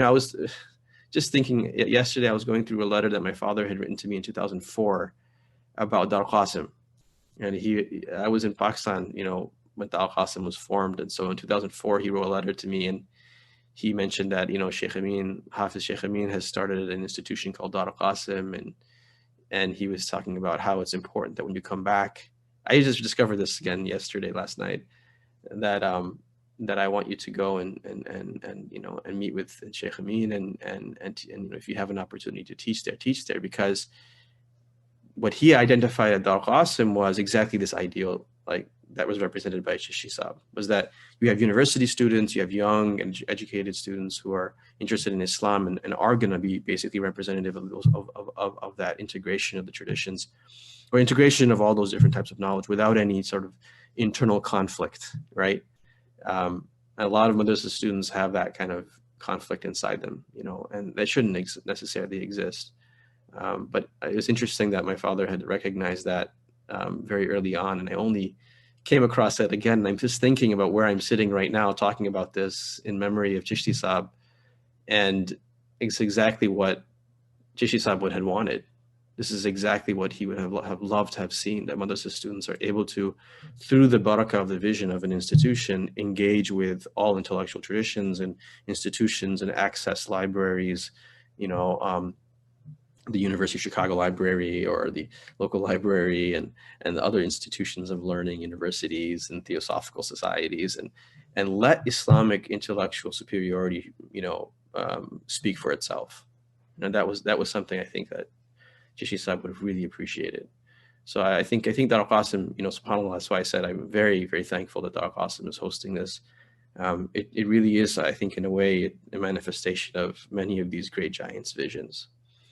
I was just thinking yesterday, I was going through a letter that my father had written to me in 2004 about Dar Qasim. And I was in Pakistan, when Dar Qasim was formed. And so in 2004, he wrote a letter to me, and he mentioned that, Sheikh Amin, Hafiz Sheikh Amin has started an institution called Dar Qasim. And he was talking about how it's important that when you come back, I just discovered this again last night, that I want you to go and meet with Sheikh Amin, and if you have an opportunity to teach there, because what he identified at Dar Qasim was exactly this ideal, like that was represented by Chishi Saab, was that you have university students, you have young and educated students who are interested in Islam, and are going to be basically representative of those of that integration of the traditions, or integration of all those different types of knowledge without any sort of internal conflict, right? A lot of madrasa students have that kind of conflict inside them, and that shouldn't necessarily exist. But it was interesting that my father had recognized that very early on, and I only came across that again. And I'm just thinking about where I'm sitting right now, talking about this in memory of Chishti Saab, and it's exactly what Chishti Saab would have wanted. This is exactly what he would have loved to have seen, that madrasa students are able to, through the barakah of the vision of an institution, engage with all intellectual traditions and institutions and access libraries, the University of Chicago Library or the local library, and the other institutions of learning, universities and theosophical societies, and let Islamic intellectual superiority, speak for itself. And that was something I think that Chishi Saab would have really appreciated. So I think Dar Qasim, subhanAllah, that's why I said I'm very, very thankful that Dar Qasim is hosting this. It really is, I think, in a way, a manifestation of many of these great giants' visions.